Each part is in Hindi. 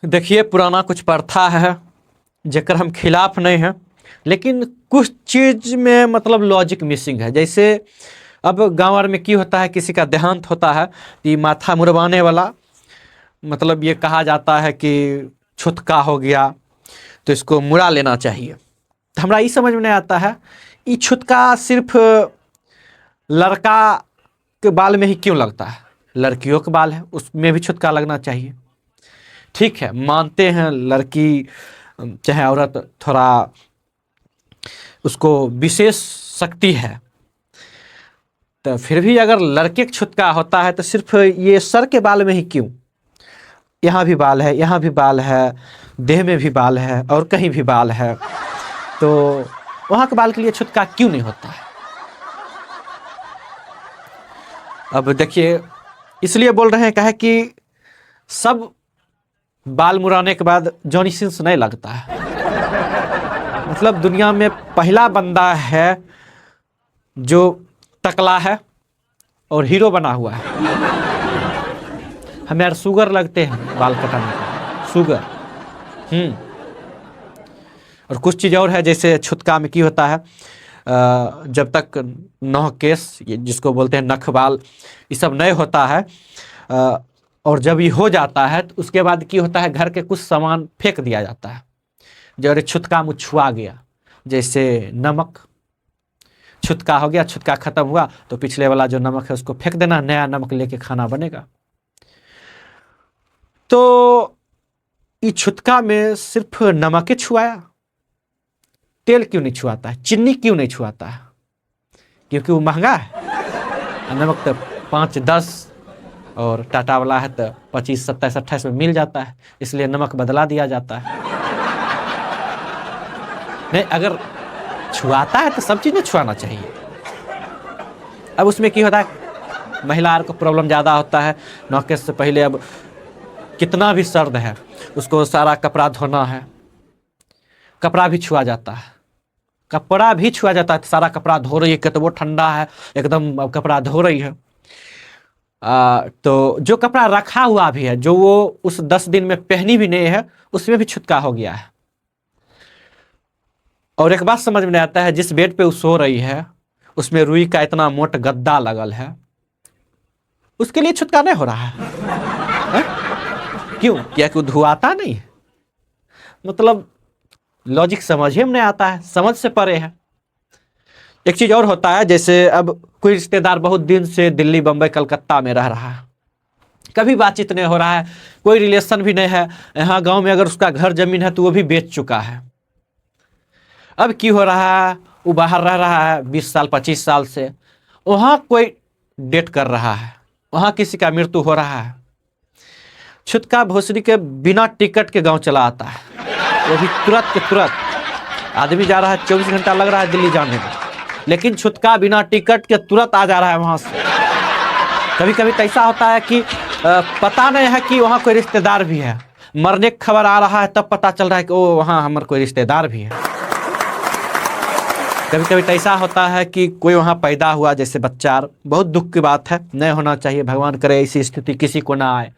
देखिए, पुराना कुछ प्रथा है जेकर हम खिलाफ नहीं हैं, लेकिन कुछ चीज में मतलब लॉजिक मिसिंग है। जैसे अब गांव में की होता है, किसी का देहांत होता है, ये माथा मुड़वाने वाला मतलब ये कहा जाता है कि छुतका हो गया तो इसको मुड़ा लेना चाहिए। तो हमरा ये समझ में नहीं आता है, ये छुतका सिर्फ लड़का के बाल में ही क्यों लगता है? लड़कियों के बाल है, उसमें भी छुतका लगना चाहिए। ठीक है, मानते हैं लड़की चाहे औरत थोड़ा उसको विशेष शक्ति है, तो फिर भी अगर लड़के का छुतका होता है तो सिर्फ ये सर के बाल में ही क्यों? यहाँ भी बाल है, यहाँ भी बाल है, देह में भी बाल है और कहीं भी बाल है, तो वहाँ के बाल के लिए छुतका क्यों नहीं होता है? अब देखिए, इसलिए बोल रहे हैं कहे कि सब बाल मुड़ाने के बाद जॉनी सिंस नहीं लगता है। मतलब दुनिया में पहला बंदा है जो टकला है और हीरो बना हुआ है। हमें यार शुगर लगते हैं बाल कटाने का, शुगर। और कुछ चीज़ और है, जैसे छुतका में की होता है, जब तक नौ केस जिसको बोलते हैं नख बाल ये सब नहीं होता है, और जब ये हो जाता है तो उसके बाद की होता है, घर के कुछ सामान फेंक दिया जाता है। जो अरे छुतका मुँह छुआ गया, जैसे नमक, छुतका हो गया, छुतका खत्म हुआ तो पिछले वाला जो नमक है उसको फेंक देना, नया नमक लेके खाना बनेगा। तो ये छुतका में सिर्फ नमक ही छुआया, तेल क्यों नहीं छुआता है, चीनी क्यों नहीं छुआता है? क्योंकि वो महंगा है। नमक तो 5-10 और टाटा वाला है तो 25, 27, 28 में मिल जाता है, इसलिए नमक बदला दिया जाता है। नहीं, अगर छुआता है तो सब चीज़ में छुआना चाहिए। अब उसमें क्या होता है, महिला को प्रॉब्लम ज़्यादा होता है, नौकेश से पहले अब कितना भी सर्द है उसको सारा कपड़ा धोना है, कपड़ा भी छुआ जाता है, कपड़ा भी छुआ जाता है। सारा कपड़ा धो रही है, कि तो वो ठंडा है एकदम, अब कपड़ा धो रही है। तो जो कपड़ा रखा हुआ भी है, जो वो उस 10 दिन में पहनी भी नहीं है, उसमें भी छुतका हो गया है। और एक बात समझ में नहीं आता है, जिस बेड पे वो सो रही है उसमें रुई का इतना मोटा गद्दा लगल है, उसके लिए छुतका नहीं हो रहा है? क्यों? क्या कि वो धुआता नहीं है? मतलब लॉजिक समझ ही में नहीं आता है, समझ से परे है। एक चीज और होता है, जैसे अब कोई रिश्तेदार बहुत दिन से दिल्ली, बंबई, कलकत्ता में रह रहा है, कभी बातचीत नहीं हो रहा है, कोई रिलेशन भी नहीं है। यहाँ गांव में अगर उसका घर जमीन है तो वो भी बेच चुका है। अब की हो रहा है, वो बाहर रह रहा है 20 साल 25 साल से, वहाँ कोई डेट कर रहा है, वहाँ किसी का मृत्यु हो रहा है, छुतका भोसड़ी के बिना टिकट के गांव चला आता है, वो भी तुरंत के तुरंत। आदमी जा रहा है, 24 घंटा लग रहा है दिल्ली जाने में, लेकिन छुतका बिना टिकट के तुरंत आ जा रहा है वहाँ से। कभी कभी तो ऐसा होता है कि पता नहीं है कि वहाँ कोई रिश्तेदार भी है, मरने की खबर आ रहा है तब पता चल रहा है कि ओ वहाँ हमारे कोई रिश्तेदार भी है। कभी कभी तो ऐसा होता है कि कोई वहाँ पैदा हुआ जैसे बच्चा, बहुत दुख की बात है, नहीं होना चाहिए, भगवान करे ऐसी स्थिति किसी को ना आए।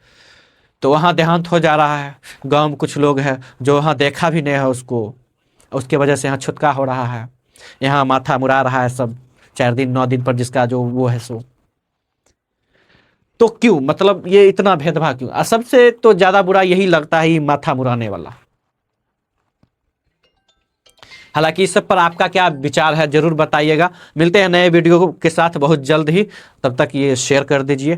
तो वहाँ देहांत हो जा रहा है, गांव में कुछ लोग हैं जो वहाँ देखा भी नहीं है उसको, उसके वजह से यहाँ छुतका हो रहा है, यहाँ माथा मुड़ा रहा है सब 4 दिन 9 दिन पर, जिसका जो वो है सो। तो क्यों, मतलब ये इतना भेदभाव क्यों? सबसे तो ज्यादा बुरा यही लगता है, माथा मुड़ाने वाला। हालांकि इस सब पर आपका क्या विचार है जरूर बताइएगा। मिलते हैं नए वीडियो के साथ बहुत जल्द ही, तब तक ये शेयर कर दीजिए।